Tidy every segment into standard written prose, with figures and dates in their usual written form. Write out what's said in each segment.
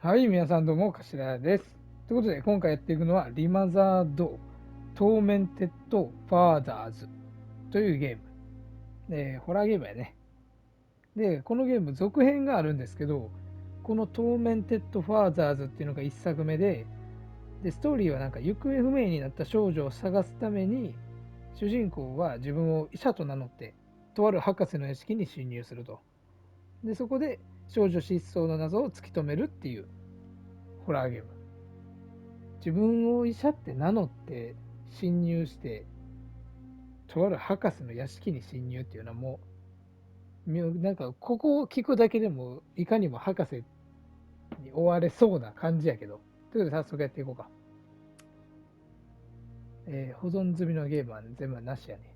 はい、皆さんどうも、頭です。ということで、今回やっていくのは、リマザード、トーメンテッド、ファーザーズというゲーム。ホラーゲームやね。で、このゲーム、続編があるんですけど、このトーメンテッド・ファーザーズっていうのが1作目で、ストーリーはなんか行方不明になった少女を探すために、主人公は自分を医者と名乗って、とある博士の屋敷に侵入すると。で、そこで少女失踪の謎を突き止めるっていうホラーゲーム。自分を医者って名乗って侵入して、とある博士の屋敷に侵入っていうのはもう、なんかここを聞くだけでもいかにも博士に追われそうな感じやけど。ということで早速やっていこうか。保存済みのゲームは全部なしやね。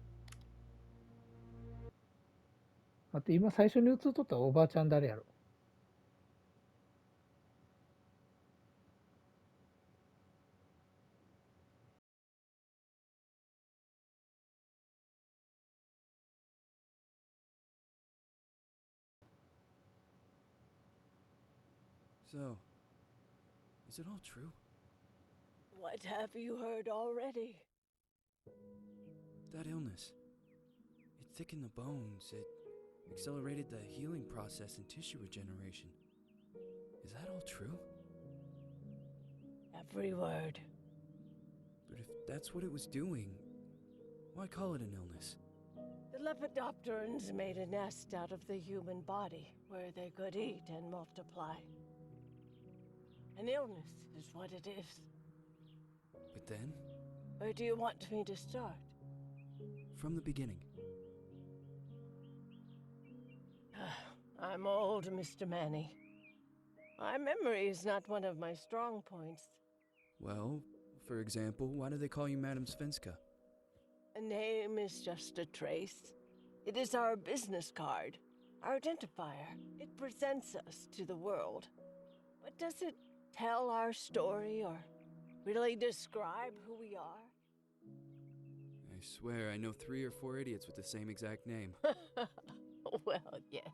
待って、今最初に映っとったおばあちゃん誰やろ。So, is it all true? What have you heard already? That illness. It thickened the bones. It accelerated the healing process and tissue regeneration. Is that all true? Every word. But if that's what it was doing, why call it an illness? The Lepidopterans made a nest out of the human body where they could eat and multiply. An illness is what it is. But then, Where do you want me to start? from the beginning. I'm old, Mr. Manny. My memory is not one of my strong points. Well, for example, why do they call you Madame Svenska? A name is just a trace. It is our business card, our identifier. It presents us to the world. But does it tell our story or really describe who we are? I swear I know 3 or 4 idiots with the same exact name. Well, yes.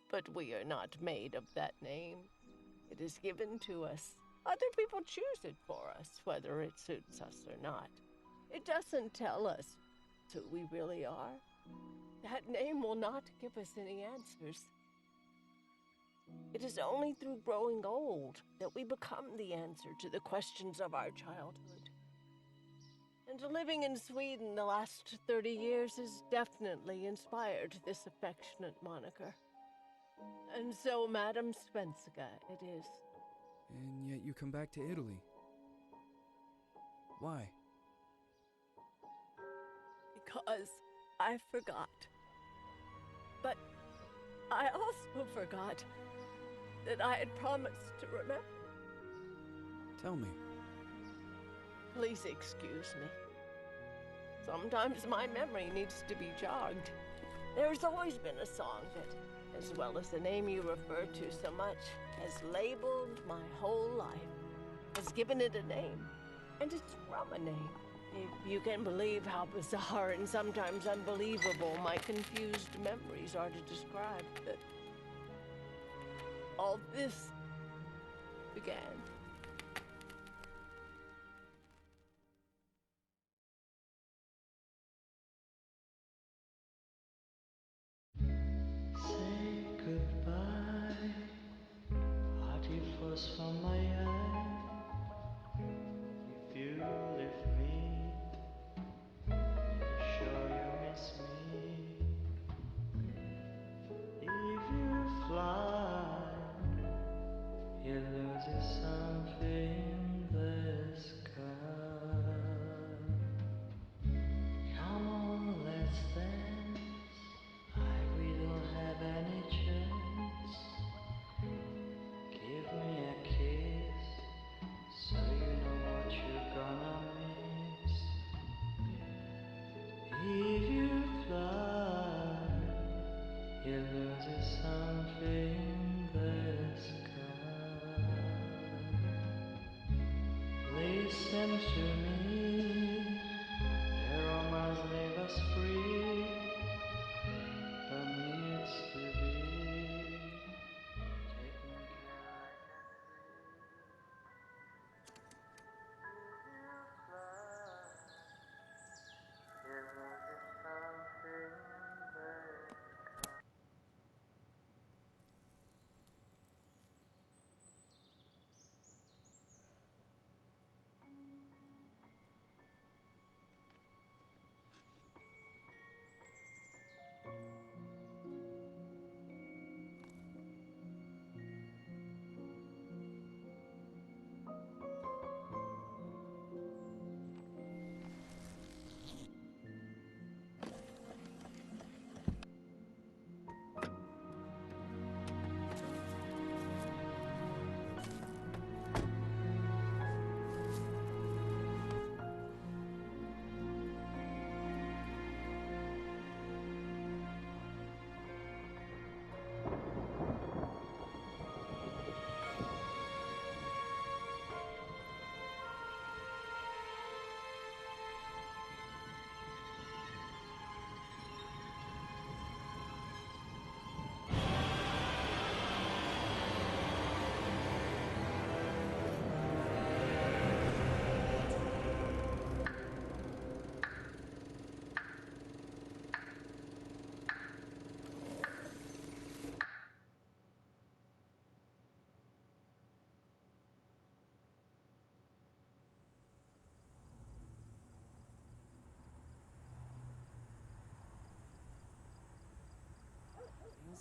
But we are not made of that name. It is given to us. Other people choose it for us, whether it suits us or not. It doesn't tell us who we really are. That name will not give us any answers. It is only through growing old that we become the answer to the questions of our childhood. And living in Sweden the last 30 years has definitely inspired this affectionate moniker. And so, Madam Svenska, it is. And yet you come back to Italy. Why? Because I forgot. But I also forgot that I had promised to remember. Tell me. Please excuse me. Sometimes my memory needs to be jogged. There's always been a song that, as well as the name you refer to so much, has labeled my whole life, has given it a name, and it's from a name. If you can believe how bizarre and sometimes unbelievable my confused memories are to describe that all this began. Say goodbye, hearty force from my eye. If you leave me, sure you miss me. If you fly, you lose your sun.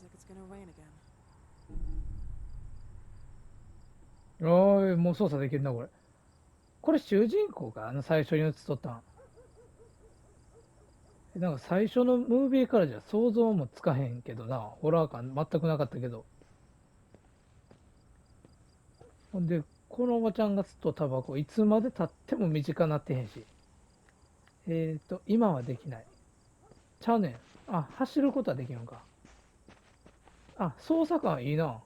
Looks like it's gonna rain again. おーい、もう操作できるな、これ。これ主人公か、最初に映っとったん。なんか最初のムービーからじゃ想像もつかへんけどな、ホラー感全くなかったけど。ほんで、このおばちゃんが吸っとタバコ、いつまで経っても身近なってへんし。今はできない。ちゃうねん。あ、走ることはできるのか。あ、操作感いいな。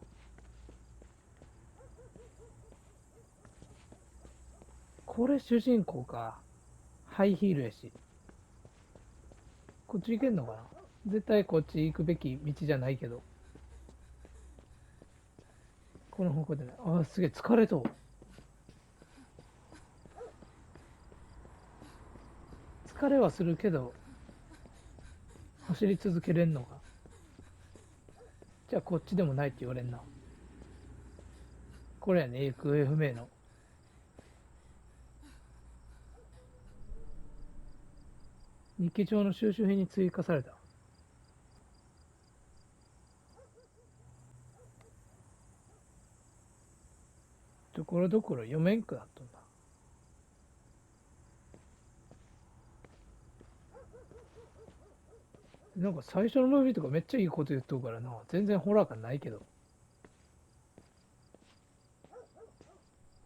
これ主人公か。ハイヒールやし。こっち行けんのかな。絶対こっち行くべき道じゃないけど。この方向でない。あ、すげえ、疲れとう。疲れはするけど、走り続けれんのか。じゃあこっちでもないって言われんな。これやね、行方不明の。日記帳の収集品に追加された。ところどころ読めんくなっとんだ。なんか最初のムービーとかめっちゃいいこと言っとるからな。全然ホラー感ないけど。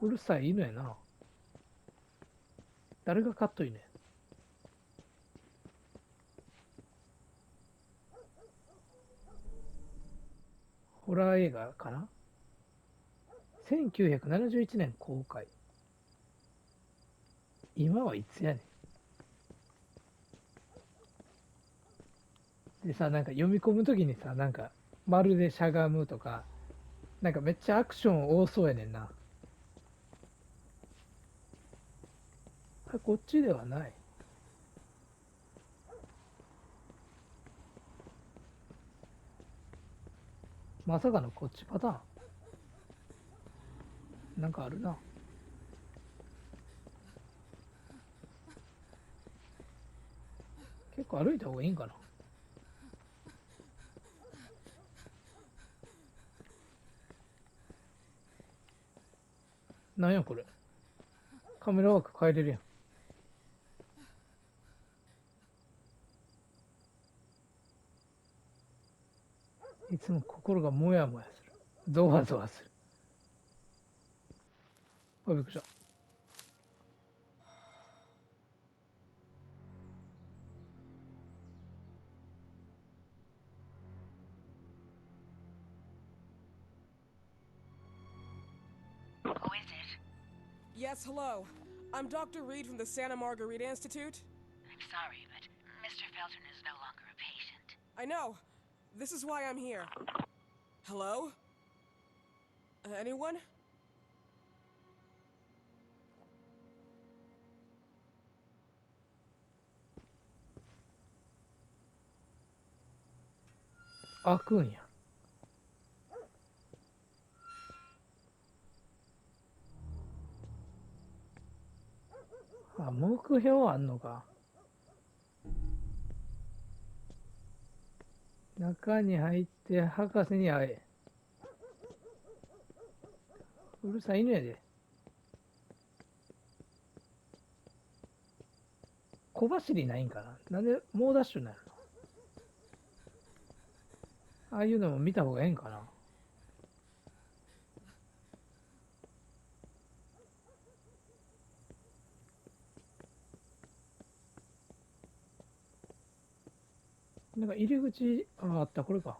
うるさい犬やな。誰が飼っといねん。ホラー映画かな。1971年公開。今はいつやねん。でさ、なんか読み込むときにさ、なんか、まるでしゃがむとか、なんかめっちゃアクション多そうやねんな。あれ、こっちではない。まさかのこっちパターン。なんかあるな。結構歩いた方がいいんかな。なんやこれ。カメラワーク変えれるやん。いつも心がもやもやする。ゾワゾワする。あ、びっくりした。Who is it? Yes, hello. I'm Dr. Reed from the Santa Margarita Institute. I'm sorry, but Mr. Felton is no longer a patient. I know. This is why I'm here. Hello? Anyone? 開くんや。あ、目標あんのか。中に入って博士に会え。うるさい犬やで。小走りないんかな。なんで猛ダッシュになるの。ああいうのも見た方がええんかな。なんか入り口、あった、これか。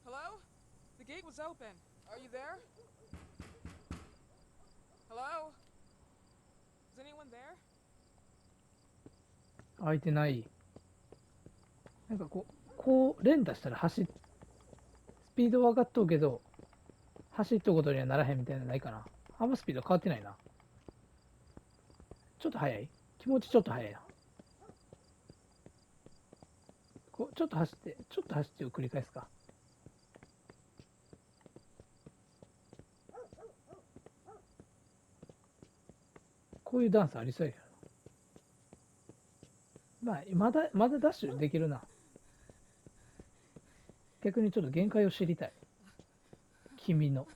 Hello? The gate was open. Are you there? Hello? Is anyone there? 開いてない。なんかこう連打したらスピードは上がっとうけど、走っとくことにはならへんみたいなのないかな。あんまスピード変わってないな。ちょっと速い。気持ちちょっと速いな。ちょっと走ってを繰り返すか。こういうダンスありそうやけど。まあ、まだダッシュできるな。逆にちょっと限界を知りたい。君の。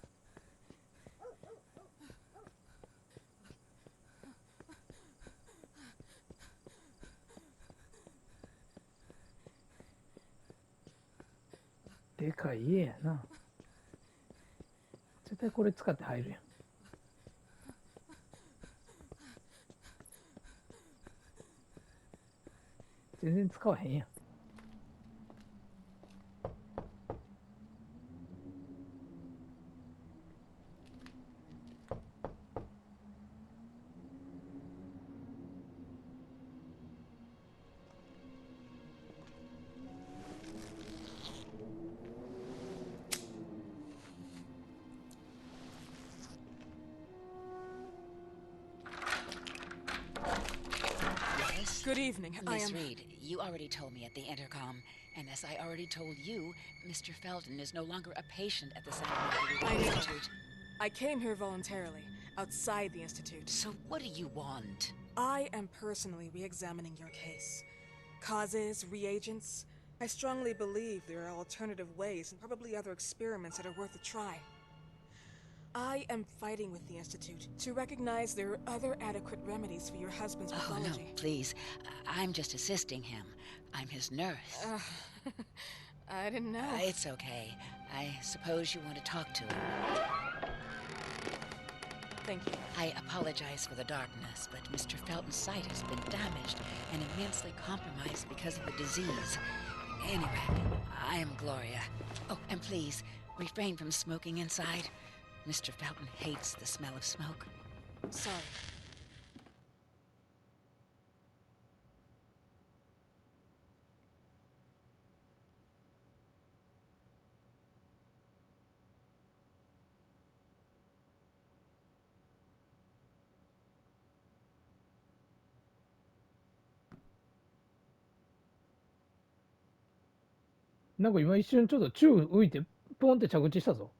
でかい家やな。絶対これ使って入るやん。全然使わへんやん。Yes? Good evening. I Miss am. Reed, you already told me at the intercom, and as I already told you, Mr. Felton is no longer a patient at the Scientific I know. Institute. I came here voluntarily, outside the Institute. So what do you want? I am personally re-examining your case. Causes, reagents. I strongly believe there are alternative ways and probably other experiments that are worth a try. I am fighting with the Institute to recognize there are other adequate remedies for your husband's Oh, no, pathology. please. I'm just assisting him. I'm his nurse. I didn't know. It's okay. I suppose you want to talk to him. Thank you. I apologize for the darkness, but Mr. Felton's sight has been damaged and immensely compromised because of the disease. Anyway, I am Gloria. Oh, and please, refrain from smoking inside. Mr. Felton hates the smell of smoke. Sorry. なんか今一瞬ちょっと宙浮いてポンって着地したぞ。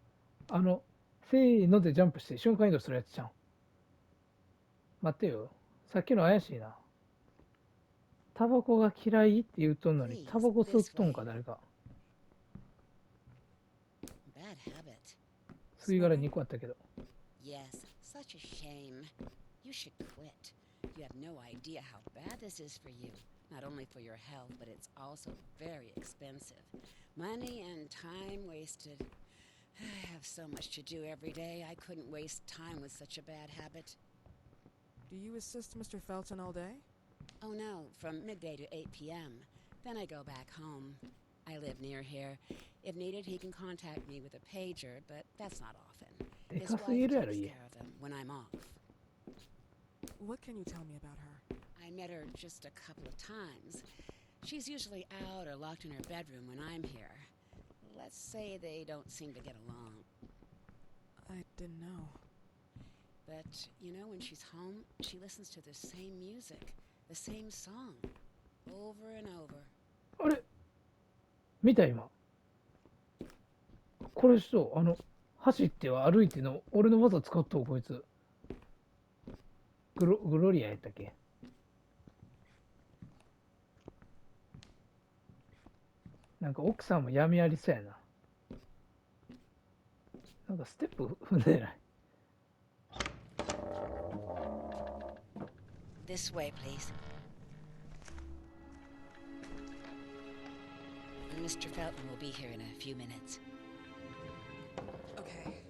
せーのでジャンプして瞬間移動するやつじゃん。待ってよ。さっきの怪しいな。タバコが嫌いって言うとんのに、タバコ吸っとんか誰か。Bad habit. 吸い殻2個あったけど。 Yes, such a shame. You should quit. You have no idea how bad this is for you. Not only for your health, but it's also very expensive. Money and time wasted. I have so much to do every day. I couldn't waste time with such a bad habit. Do you assist Mr. Felton all day? Oh no, from midday to 8 p.m. Then I go back home. I live near here. If needed, he can contact me with a pager, but that's not often. で His か wife すぎるやろ takes 家。 care of him when I'm off. What can you tell me about her? I met her just a couple of times. She's usually out or locked in her bedroom when I'm here. Let's say they don't seem to get along. I didn't know. But, you know, when she's home, she listens to the same music, the same song, over and over. あれ見た今。これそう、走っては歩いての、俺の技使っとう、こいつ。グロリアやったっけ。なんか奥さんも闇ありそうやな。なんかステップ踏んでない。This way, please. Mr. Felton will be here in a few minutes. Okay.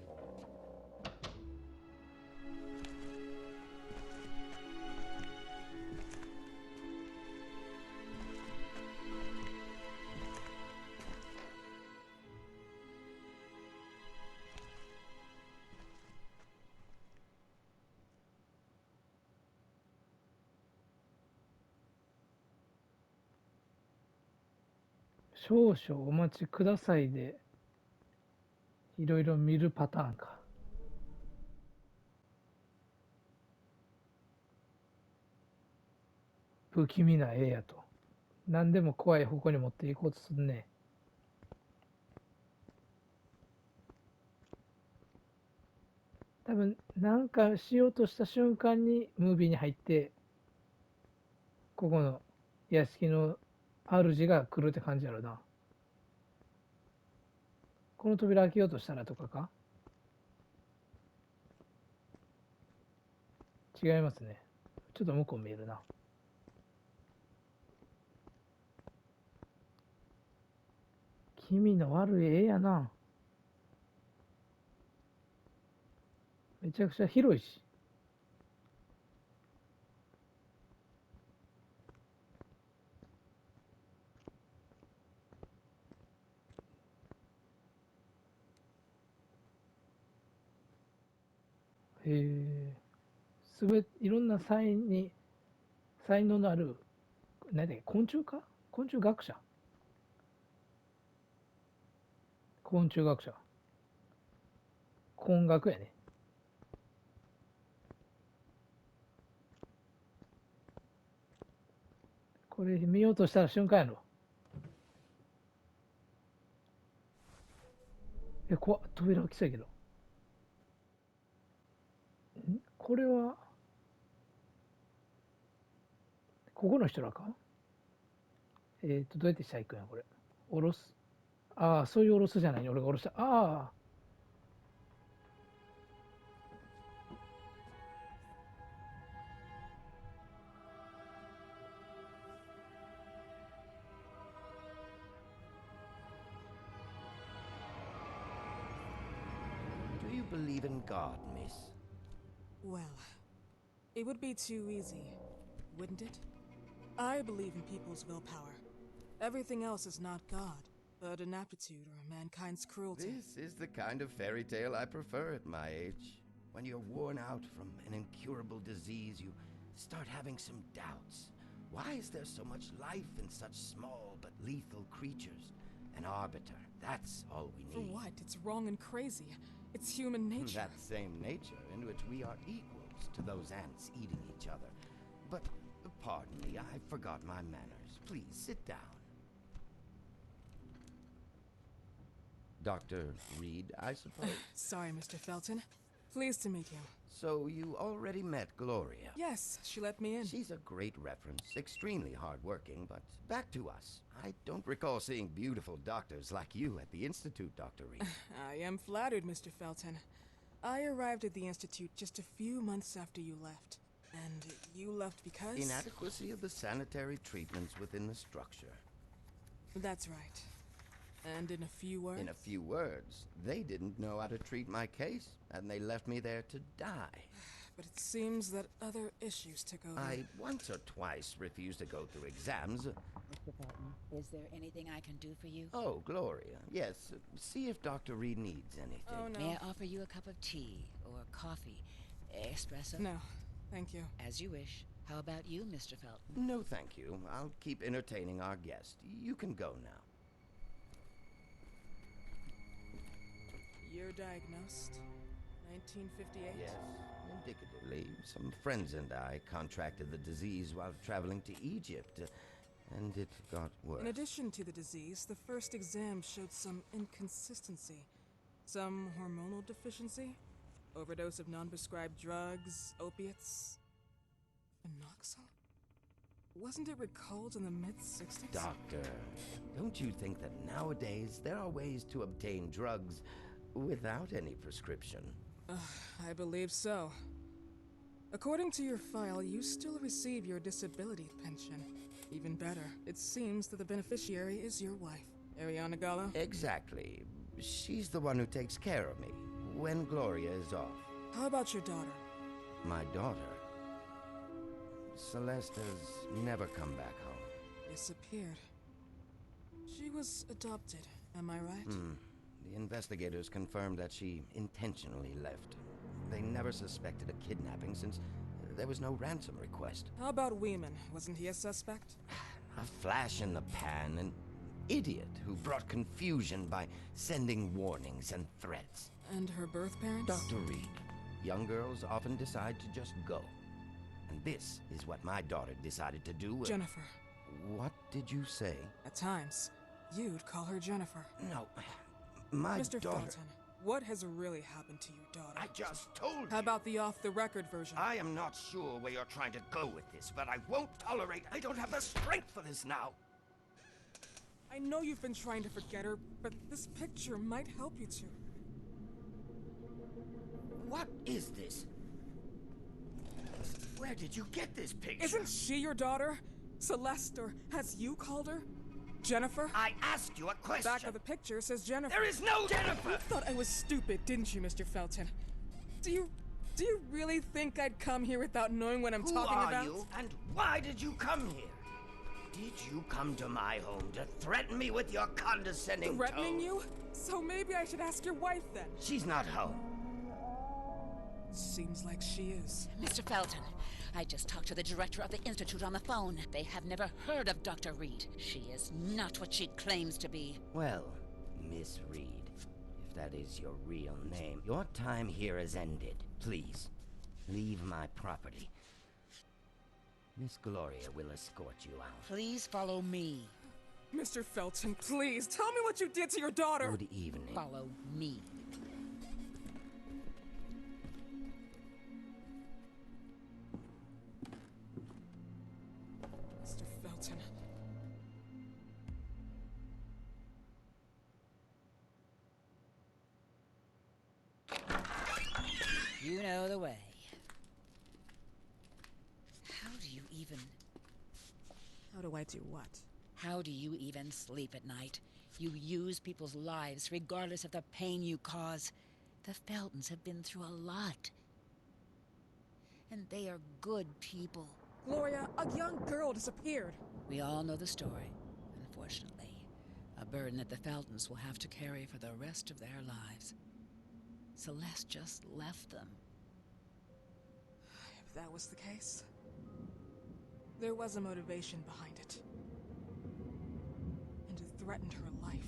少々お待ちくださいで、いろいろ見るパターンか。不気味な絵やと。何でも怖い方向に持っていこうとするね。多分、なんかしようとした瞬間にムービーに入って、ここの屋敷の主が来るって感じやろな。この扉開けようとしたらとかか。違いますね。ちょっと向こう見えるな。君の悪い絵やな。めちゃくちゃ広いし。へえ。いろんな才能のある、何だっけ、昆虫か昆虫学者。昆虫学者。昆学やね。これ見ようとしたら瞬間やろ。怖っ、扉開きそうやけど。これは、ここの人らか。どうやって下行くんや、これ。下ろす。ああ、そういう下ろすじゃないね。俺が下ろした。ああ。Do you believe in God, miss? Well, it would be too easy, wouldn't it? I believe in people's willpower. Everything else is not God, but an aptitude or mankind's cruelty. This is the kind of fairy tale I prefer at my age. When you're worn out from an incurable disease, you start having some doubts. Why is there so much life in such small but lethal creatures? An arbiter, that's all we need. For what? It's wrong and crazy. It's human nature. That same nature in which we are equals to those ants eating each other. But, pardon me, I forgot my manners. Please, sit down. Dr. Reed, I suppose? Sorry, Mr. Felton. Pleased to meet you. So you already met Gloria? Yes, she let me in. She's a great reference, extremely hardworking, but back to us. I don't recall seeing beautiful doctors like you at the Institute, Dr. Reed. I am flattered, Mr. Felton. I arrived at the Institute just a few months after you left. And you left because? Inadequacy of the sanitary treatments within the structure. That's right. And in a few words? In a few words, they didn't know how to treat my case, and they left me there to die. But it seems that other issues took over. I once or twice refused to go through exams. Mr. Felton, is there anything I can do for you? Oh, Gloria, yes. See if Dr. Reed needs anything. Oh, no. May I offer you a cup of tea or coffee? Espresso? No, thank you. As you wish. How about you, Mr. Felton? No, thank you. I'll keep entertaining our guest. You can go now. You're diagnosed. 1958? Yes, indicatively. Some friends and I contracted the disease while traveling to Egypt, and it got worse. In addition to the disease, the first exam showed some inconsistency. Some hormonal deficiency, overdose of non-prescribed drugs, opiates, phenoxyl? Wasn't it recalled in the mid-60s? Doctor, don't you think that nowadays there are ways to obtain drugs without any prescription? I believe so. According to your file, you still receive your disability pension. Even better, it seems that the beneficiary is your wife, Ariana Gallo. Exactly. She's the one who takes care of me when Gloria is off. How about your daughter? My daughter, Celeste, has never come back home. Disappeared. She was adopted, am I right? The investigators confirmed that she intentionally left. They never suspected a kidnapping since there was no ransom request. How about Weeman? Wasn't he a suspect? A flash in the pan, an idiot who brought confusion by sending warnings and threats. And her birth parents? Dr. Reed, young girls often decide to just go. And this is what my daughter decided to do. Jennifer. What did you say? At times, you'd call her Jennifer. No, my Mr. daughter. Felton, What has really happened to your daughter? I just told How you. about the off-the-record version? I am not sure where you're trying to go with this, but I won't tolerate. I don't have the strength for this now. I know you've been trying to forget her, but this picture might help you to. What is this? Where did you get this picture? Isn't she your daughter? Celeste, or as you called her? Jennifer? I asked you a question. Back of the picture says Jennifer. There is no Jennifer! You thought I was stupid, didn't you, Mr. Felton? Do you really think I'd come here without knowing what I'm talking about? Who are you, and why did you come here? Did you come to my home to threaten me with your condescending Threatening tone? you? So maybe I should ask your wife then. She's not home. Seems like she is. Mr. Felton, I just talked to the director of the Institute on the phone. They have never heard of Dr. Reed. She is not what she claims to be. Well, Miss Reed, if that is your real name, your time here has ended. Please, leave my property. Miss Gloria will escort you out. Please follow me. Mr. Felton, please, tell me what you did to your daughter! Good evening. Follow me. Mr. Felton. You know the way. How do you even... How do I do what? How do you even sleep at night? You use people's lives regardless of the pain you cause. The Feltons have been through a lot. And they are good people. Gloria, a young girl disappeared. We all know the story, unfortunately. A burden that the Feltons will have to carry for the rest of their lives. Celeste just left them. If that was the case, there was a motivation behind it. And it threatened her life.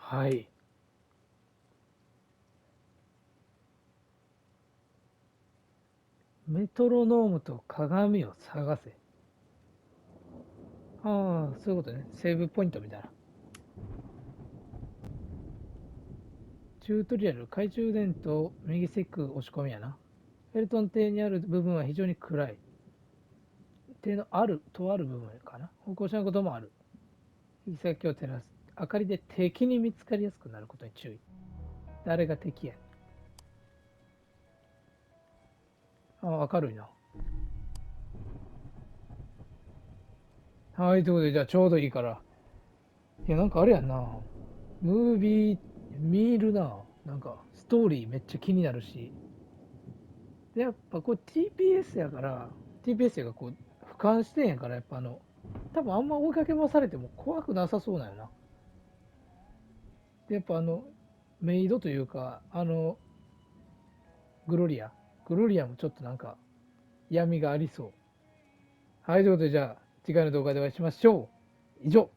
はい。メトロノームと鏡を探せ。ああ、そういうことね。セーブポイントみたいな。チュートリアル、懐中電灯、右セック押し込みやな。フェルトン邸にある部分は非常に暗い。邸のとある部分かな。歩行者のこともある。行き先を照らす。明かりで敵に見つかりやすくなることに注意。誰が敵やねん。あ、明るいな。はい、ということで、じゃあちょうどいいから。いや、なんかあれやんな。ムービー見るな。なんか、ストーリーめっちゃ気になるし。で、やっぱこう TPS やから、TPS がこう、俯瞰してんやから、やっぱ多分あんま追いかけ回されても怖くなさそうなんよな。で、やっぱメイドというか、グロリアもちょっとなんか闇がありそう。はい、ということでじゃあ次回の動画でお会いしましょう。以上。